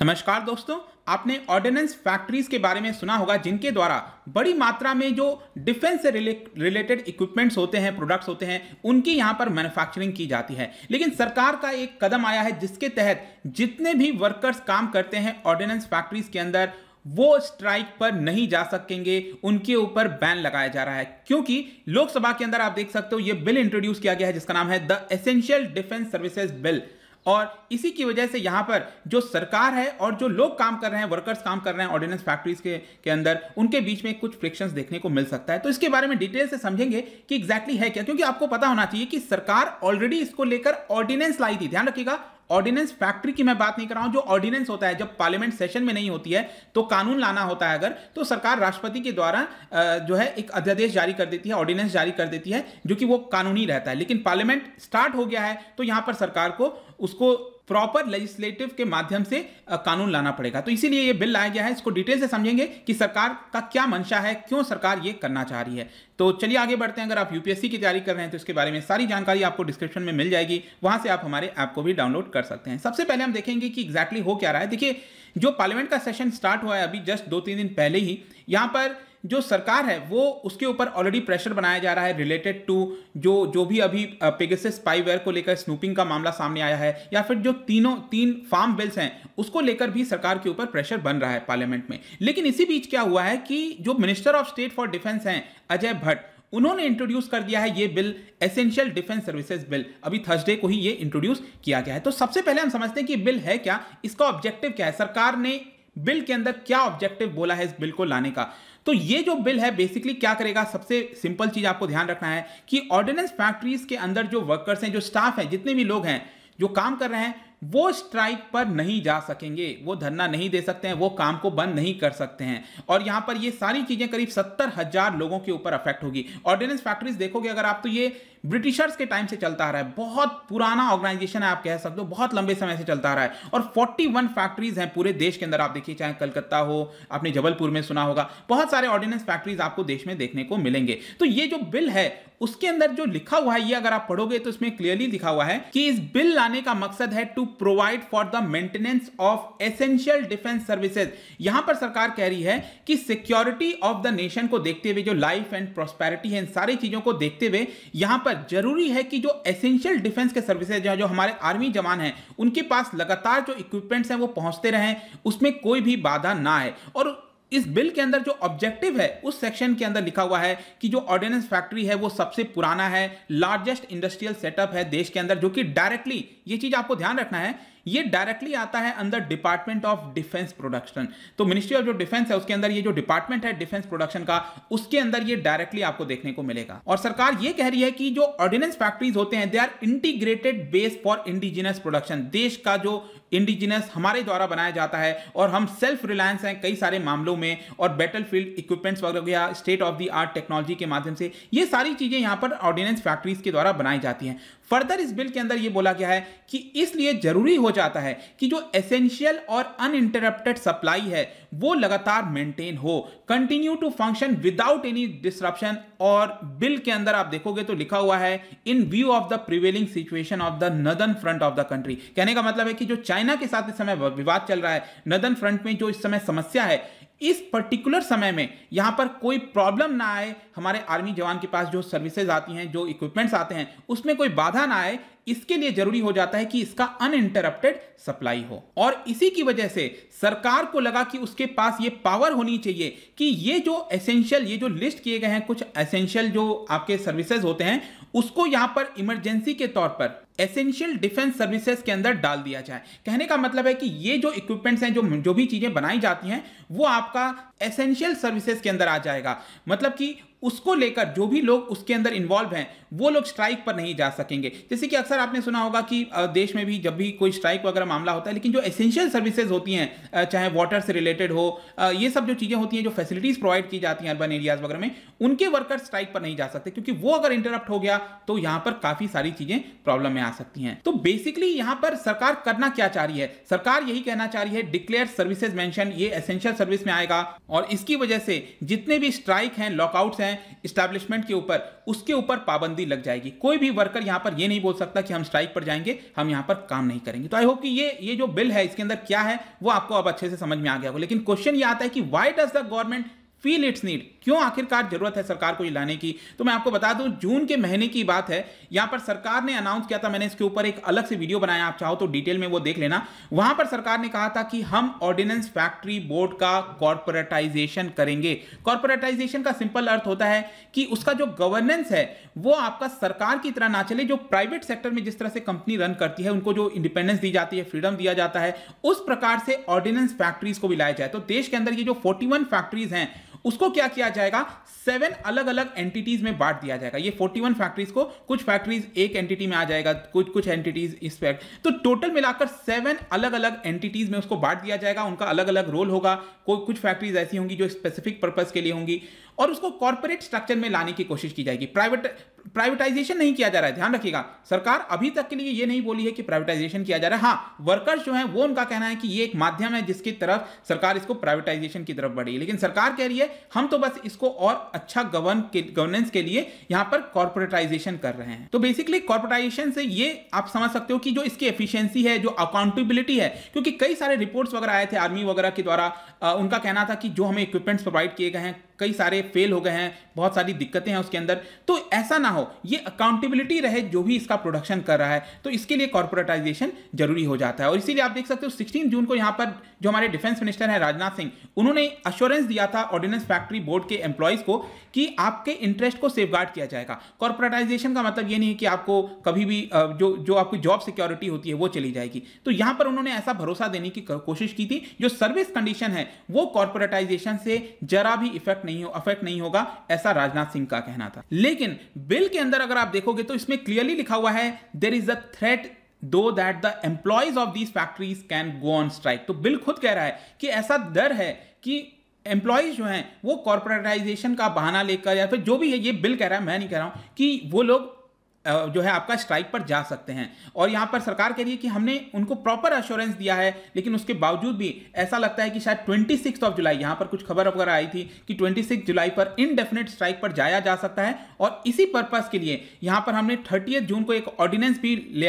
नमस्कार दोस्तों, आपने ऑर्डिनेंस फैक्ट्रीज के बारे में सुना होगा जिनके द्वारा बड़ी मात्रा में जो डिफेंस से रिलेटेड इक्विपमेंट्स होते हैं, प्रोडक्ट्स होते हैं, उनकी यहां पर मैन्युफैक्चरिंग की जाती है। लेकिन सरकार का एक कदम आया है जिसके तहत जितने भी वर्कर्स काम करते हैं ऑर्डिनेंस फैक्ट्रीज के अंदर वो स्ट्राइक पर नहीं जा सकेंगे, उनके ऊपर बैन लगाया जा रहा है। क्योंकि लोकसभा के अंदर आप देख सकते हो ये बिल इंट्रोड्यूस किया गया है जिसका नाम है the essential defence services bill. और इसी की वजह से यहां पर जो सरकार है और जो लोग काम कर रहे हैं, वर्कर्स काम कर रहे हैं ऑर्डिनेंस फैक्ट्रीज के अंदर, उनके बीच में कुछ फ्रिक्शंस देखने को मिल सकता है। तो इसके बारे में डिटेल से समझेंगे कि एग्जैक्टली है क्या, क्योंकि आपको पता होना चाहिए कि सरकार ऑलरेडी इसको लेकर ऑर्डिनेंस लाई थी। ध्यान रखिएगा, ऑर्डिनेंस फैक्ट्री की मैं बात नहीं कर रहा हूं। जो ऑर्डिनेंस होता है, जब पार्लियामेंट सेशन में नहीं होती है तो कानून लाना होता है अगर, तो सरकार राष्ट्रपति के द्वारा जो है एक अध्यादेश जारी कर देती है, ऑर्डिनेंस जारी कर देती है, जो कि वो कानूनी रहता है। लेकिन पार्लियामेंट स्टार्ट हो गया है तो यहां पर सरकार को उसको प्रॉपर लेजिस्लेटिव के माध्यम से कानून लाना पड़ेगा। तो इसीलिए ये बिल लाया गया है। इसको डिटेल से समझेंगे कि सरकार का क्या मंशा है, क्यों सरकार ये करना चाह रही है। तो चलिए आगे बढ़ते हैं। अगर आप यूपीएससी की तैयारी कर रहे हैं तो इसके बारे में सारी जानकारी आपको डिस्क्रिप्शन में मिल जाएगी, वहां से आप हमारे ऐप को भी डाउनलोड कर सकते हैं। सबसे पहले हम देखेंगे कि एग्जैक्टली हो क्या रहा है। देखिए, जो पार्लियामेंट का सेशन स्टार्ट हुआ है अभी जस्ट 2-3 दिन पहले ही, यहां पर जो सरकार है वो उसके ऊपर ऑलरेडी प्रेशर बनाया जा रहा है रिलेटेड टू जो भी अभी पेगासस स्पाईवेयर को लेकर स्नूपिंग का मामला सामने आया है, या फिर जो तीन फार्म बिल्स हैं उसको लेकर भी सरकार के ऊपर प्रेशर बन रहा है पार्लियामेंट में। लेकिन इसी बीच क्या हुआ है कि जो minister of state for defence हैं अजय भट्ट, उन्होंने इंट्रोड्यूस कर दिया है ये bill, essential defence services bill. अभी थर्सडे को ही ये इंट्रोड्यूस किया गया है। तो सबसे पहले हम समझते हैं कि बिल है क्या, इसका ऑब्जेक्टिव क्या है, सरकार ने बिल के अंदर क्या ऑब्जेक्टिव बोला है इस बिल को लाने का। तो ये जो बिल है बेसिकली क्या करेगा, सबसे सिंपल चीज आपको ध्यान रखना है कि ऑर्डिनेंस फैक्ट्रीज के अंदर जो वर्कर्स हैं, जो स्टाफ हैं, जितने भी लोग हैं जो काम कर रहे हैं, वो स्ट्राइक पर नहीं जा सकेंगे, वो धरना नहीं दे सकते हैं, वो काम को बंद नहीं कर सकते हैं। और यहां पर ये सारी चीजें करीब 70,000 लोगों के ऊपर अफेक्ट होगी। ऑर्डिनेंस फैक्ट्रीज देखोगे अगर आप, तो ये ब्रिटिशर्स के टाइम से चलता आ रहा है, बहुत पुराना ऑर्गेनाइजेशन है, आप कह सकते हो बहुत लंबे समय से चलता आ रहा है। और 41 फैक्ट्रीज हैं पूरे देश के अंदर। आप देखिए, चाहे कलकत्ता हो, आपने जबलपुर में सुना होगा, बहुत सारे ऑर्डिनेंस फैक्ट्रीज आपको देश में देखने को मिलेंगे। तो ये जो बिल है उसके अंदर जो लिखा हुआ है, ये अगर आप पढ़ोगे तो इसमें क्लियरली लिखा हुआ है कि इस बिल लाने का मकसद है to provide for the maintenance of essential defence services. यहां पर सरकार कह रही है कि सिक्योरिटी ऑफ द नेशन को देखते हुए, जो लाइफ एंड प्रॉस्पेरिटी है, इन सारी चीजों को देखते हुए यहां पर जरूरी है कि जो एसेंशियल डिफेंस के सर्विसेज जो हमारे आर्मी जवान हैं उनके पास लगातार जो इक्विपमेंट्स हैं वो पहुंचते रहें, उसमें कोई भी बाधा ना आए। और इस बिल के अंदर जो ऑब्जेक्टिव है उस सेक्शन के अंदर लिखा हुआ है कि जो ऑर्डिनेंस फैक्ट्री है वो सबसे पुराना है, लार्जेस्ट इंडस्ट्रियल सेटअप है देश के अंदर, जो कि डायरेक्टली, ये चीज आपको ध्यान रखना है, ये डायरेक्टली आता है अंदर डिपार्टमेंट ऑफ डिफेंस प्रोडक्शन। तो मिनिस्ट्री ऑफ जो डिफेंस है उसके अंदर ये जो डिपार्टमेंट है डिफेंस प्रोडक्शन का, उसके अंदर ये डायरेक्टली आपको देखने को मिलेगा। और सरकार ये कह रही है कि जो ऑर्डिनेंस फैक्ट्रीज होते हैं they are integrated base for indigenous production. देश का जो इंडिजिनस हमारे द्वारा बनाया जाता है और हम सेल्फ रिलायंस हैं कई सारे मामलों में, और बैटलफील्ड इक्विपमेंट्स वगैरह state of the art technology के माध्यम से ये सारी चीजें यहां पर ऑर्डिनेंस फैक्ट्रीज के द्वारा बनाई जाती हैं। फर्दर इस बिल के अंदर यह बोला गया है कि इसलिए जरूरी हो जाता है कि जो एसेंशियल और अनइंटरप्टेड सप्लाई है वो लगातार मेंटेन हो, continue to function without any disruption. और बिल के अंदर आप देखोगे तो लिखा हुआ है in view of the prevailing situation of the northern front of the country. कहने का मतलब है कि जो चाइना के साथ इस समय विवाद चल रहा है, नॉर्दर्न फ्रंट में जो इस समय समस्या है, इस पर्टिकुलर समय में यहां पर कोई प्रॉब्लम ना आए, हमारे आर्मी जवान के पास जो सर्विसेज आती हैं, जो इक्विपमेंट्स आते हैं, उसमें कोई बाधा ना आए, इसके लिए जरूरी हो जाता है कि इसका अनइंटरप्टेड सप्लाई हो। और इसी की वजह से सरकार को लगा कि उसके पास ये पावर होनी चाहिए कि ये जो एसेंशियल, ये जो लिस्ट किए गए हैं कुछ एसेंशियल जो आपके सर्विसेज होते हैं, उसको यहां पर इमरजेंसी के तौर पर एसेंशियल डिफेंस सर्विसेज के अंदर डाल दिया जाए। कहने का मतलब है कि ये जो इक्विपमेंट्स हैं, जो भी चीजें बनाई जाती हैं, वो आपका एसेंशियल सर्विसेज के अंदर आ जाएगा। मतलब कि उसको लेकर जो भी लोग उसके अंदर इन्वॉल्व हैं वो लोग स्ट्राइक पर नहीं जा सकेंगे। जैसे कि अक्सर आपने सुना होगा कि देश में भी जब भी कोई स्ट्राइक वगैरह मामला होता है, लेकिन जो एसेंशियल सर्विसेज होती हैं, चाहे वाटर से रिलेटेड हो, ये सब जो चीजें होती हैं, जो फैसिलिटीज प्रोवाइड की जाती हैं अर्बन एरियाज वगैरह में, उनके वर्कर स्ट्राइक पर नहीं जा सकते, क्योंकि वो अगर इंटरप्ट हो गया तो यहां पर काफी सारी चीजें प्रॉब्लम में आ सकती हैं। तो बेसिकली यहां पर सरकार करना क्या चाह रही है? सरकार यही कहना चाह रही है डिक्लेयर सर्विसेज मेंशन, ये एसेंशियल सर्विस में आएगा और इसकी वजह से जितने भी स्ट्राइक हैं, लॉकआउट्स हैं एस्टैब्लिशमेंट के ऊपर, उसके ऊपर पाबंदी लग जाएगी। कोई भी वर्कर यहां पर ये नहीं बोल सकता कि हम स्ट्राइक पर जाएंगे, हम यहां पर काम नहीं करेंगे। तो आई होप कि ये जो बिल है इसके अंदर क्या है वो आपको अब अच्छे से समझ में आ गया होगा। लेकिन क्वेश्चन ये आता है कि why does the government feel it's need, क्यों आखिरकार जरूरत है सरकार को ये लाने की? तो मैं आपको बता दूं, जून के महीने की बात है, यहां पर सरकार ने अनाउंस किया था, मैंने इसके ऊपर एक अलग से वीडियो बनाया, आप चाहो तो डिटेल में वो देख लेना। वहां पर सरकार ने कहा था कि हम ऑर्डिनेंस फैक्ट्री बोर्ड का कॉर्पोरेटाइजेशन करेंगे। कॉर्पोरेटाइजेशन का सिंपल अर्थ होता है कि उसका जो गवर्नेंस है वो आपका सरकार की तरह ना चले, जो प्राइवेट सेक्टर में जिस तरह से कंपनी रन करती है, उनको जो इंडिपेंडेंस दी जाती है, फ्रीडम दिया जाता है, उस प्रकार से ऑर्डिनेंस फैक्ट्रीज को भी लाया जाए। तो देश के अंदर ये जो 41 फैक्ट्रीज हैं उसको क्या किया जाएगा, 7 अलग अलग एंटिटीज में बांट दिया जाएगा। ये 41 फैक्ट्रीज को, कुछ फैक्ट्रीज एक एंटिटी में आ जाएगा, कुछ एंटिटीज इस फैक्ट, तो टोटल मिलाकर 7 अलग अलग एंटिटीज में उसको बांट दिया जाएगा। उनका अलग अलग रोल होगा। कुछ फैक्ट्रीज ऐसी होंगी जो स्पेसिफिक पर्पस के लिए होंगी और उसको कॉर्पोरेट स्ट्रक्चर में लाने की कोशिश की जाएगी। प्राइवेटाइजेशन नहीं किया जा रहा है, ध्यान रखिएगा। सरकार अभी तक के लिए ये नहीं बोली है कि प्राइवेटाइजेशन किया जा रहा है। हाँ, वर्कर्स जो हैं वो उनका कहना है कि ये एक माध्यम है जिसकी तरफ सरकार इसको प्राइवेटाइजेशन की तरफ बढ़ी है, लेकिन सरकार कह रही है हम तो बस इसको और अच्छा गवर्नेंस के लिए यहां पर कॉर्पोरेटाइजेशन कर रहे हैं। तो बेसिकली कॉर्पोरेटाइजेशन से ये आप समझ सकते हो कि जो इसकी एफिशिएंसी है, जो अकाउंटेबिलिटी है, क्योंकि कई सारे रिपोर्ट्स वगैरह आए थे आर्मी वगैरह के द्वारा, उनका कहना था कि जो हमें इक्विपमेंट्स प्रोवाइड किए गए हैं कई सारे फेल हो गए हैं, बहुत सारी दिक्कतें हैं उसके अंदर, तो ऐसा ना हो, ये अकाउंटेबिलिटी रहे जो भी इसका प्रोडक्शन कर रहा है, तो इसके लिए कॉर्पोरेटाइजेशन जरूरी हो जाता है। और इसीलिए आप देख सकते हो 16 जून को यहां पर जो हमारे डिफेंस मिनिस्टर हैं राजनाथ सिंह, उन्होंने अश्योरेंस दिया था ऑर्डिनेंस फैक्ट्री बोर्ड के एम्प्लॉइज को कि आपके इंटरेस्ट को सेफगार्ड किया जाएगा। कॉर्पोरेटाइजेशन का मतलब ये नहीं है कि आपको कभी भी जो आपकी जॉब सिक्योरिटी होती है वो चली जाएगी। तो यहां पर उन्होंने ऐसा भरोसा देने की कोशिश की थी, जो सर्विस कंडीशन है वो कॉर्पोरेटाइजेशन से जरा भी अफेक्ट नहीं होगा, ऐसा राजनाथ सिंह का कहना था। लेकिन बिल के अंदर अगर आप देखोगे तो इसमें क्लियरली लिखा हुआ है देयर इज अ थ्रेट दो that the employees of these factories can go on strike. तो बिल खुद कह रहा है कि ऐसा डर है कि एम्प्लॉइज जो हैं वो कॉर्पोरेटाइजेशन का बहाना लेकर या फिर जो भी है, ये बिल कह रहा है, मैं नहीं कह रहा हूं, कि वो लोग जो है आपका स्ट्राइक पर जा सकते हैं। और यहां पर सरकार कह रही है कि हमने उनको प्रॉपर अश्योरेंस दिया है, लेकिन उसके बावजूद भी ऐसा लगता है कि शायद 26 जुलाई, यहां पर कुछ खबर वगैरह आई थी कि 26 जुलाई पर इनडेफिनेट स्ट्राइक पर जाया जा सकता है। और इसी पर्पस के लिए यहां पर हमने 30 जून को एक ऑर्डिनेंस भी ले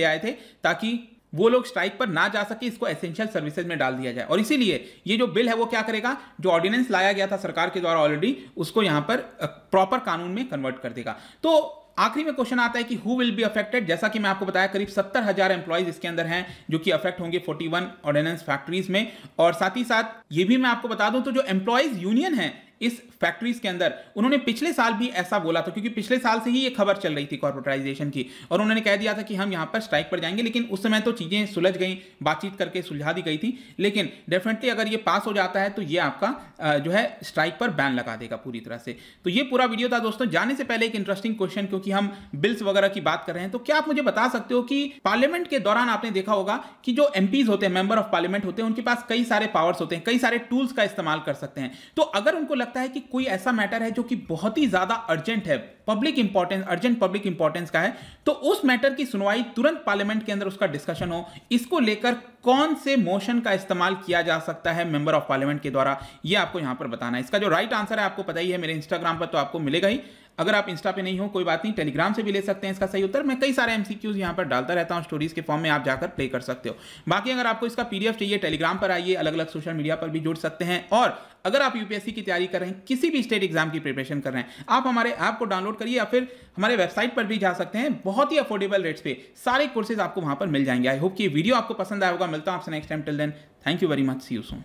आए थे ताकि वो लोग स्ट्राइक पर ना जा सके, इसको एसेंशियल सर्विसेज में डाल दिया जाए। और इसीलिए ये जो बिल है वो क्या करेगा, जो ऑर्डिनेंस लाया गया था सरकार के द्वारा ऑलरेडी, उसको यहां पर प्रॉपर कानून में कन्वर्ट कर देगा। तो आखिरी में क्वेश्चन आता है कि हु विल बी अफेक्टेड। जैसा कि मैं आपको बताया करीब 70,000 एम्प्लॉइज इसके अंदर हैं जो कि अफेक्ट होंगे 41 ऑर्डिनेंस फैक्ट्रीज में। और साथ ही साथ ये भी मैं आपको बता दूं, तो जो एम्प्लॉइज यूनियन है इस फैक्ट्रीज के अंदर, उन्होंने पिछले साल भी ऐसा बोला था, क्योंकि पिछले साल से ही ये खबर चल रही थी कॉर्पोरेटाइजेशन की, और उन्होंने कह दिया था कि हम यहां पर स्ट्राइक पर जाएंगे। लेकिन उस समय तो चीजें सुलझ गई, बातचीत करके सुलझा दी गई थी। लेकिन डेफिनेटली अगर ये पास हो जाता है तो ये आपका जो है स्ट्राइक पर बैन लगा देगा पूरी तरह से। तो ये पूरा वीडियो था दोस्तों। जाने से पहले एक इंटरेस्टिंग क्वेश्चन, क्योंकि हम बिल्स वगैरह की बात कर रहे हैं, तो क्या आप मुझे बता सकते हो कि पार्लियामेंट के दौरान आपने देखा होगा कि जो एमपीज होते हैं, मेंबर ऑफ पार्लियामेंट होते हैं, उनके पास कई सारे पावर्स होते हैं, कई सारे टूल्स का इस्तेमाल कर सकते हैं। तो अगर उनको लगता है कि कोई ऐसा मैटर है जो कि बहुत ही ज्यादा अर्जेंट है, अर्जेंट पब्लिक इंपॉर्टेंस का है, तो उस मैटर की सुनवाई तुरंत पार्लियामेंट के अंदर उसका डिस्कशन हो, इसको लेकर कौन से मोशन का इस्तेमाल किया जा सकता है मेंबर ऑफ पार्लियामेंट के द्वारा, यह आपको यहां पर बताना है। इसका जो राइट आंसर है आपको पता ही है, मेरे इंस्टाग्राम पर तो आपको मिलेगा ही। अगर आप इंस्टा पे नहीं हो कोई बात नहीं, टेलीग्राम से भी ले सकते हैं इसका सही उत्तर। मैं कई सारे एमसीक्यूज यहां पर डालता रहता हूं स्टोरीज के फॉर्म में, आप जाकर प्ले कर सकते हो। बाकी अगर आपको इसका पीडीएफ चाहिए, टेलीग्राम पर आइए, अलग अलग सोशल मीडिया पर भी जुड़ सकते हैं। और अगर आप यूपीएससी की तैयारी कर रहे हैं, किसी भी स्टेट एग्जाम की प्रिपरेशन कर रहे हैं, आप हमारे ऐप को डाउनलोड करिए या फिर हमारे वेबसाइट पर भी जा सकते हैं। बहुत ही अफोर्डेबल रेट्स पे सारे कोर्सेज आपको वहां पर मिल जाएंगे। आई होप कि वीडियो आपको पसंद आया होगा। मिलता हूं आपसे next time. Till then, thank you very much, see you soon.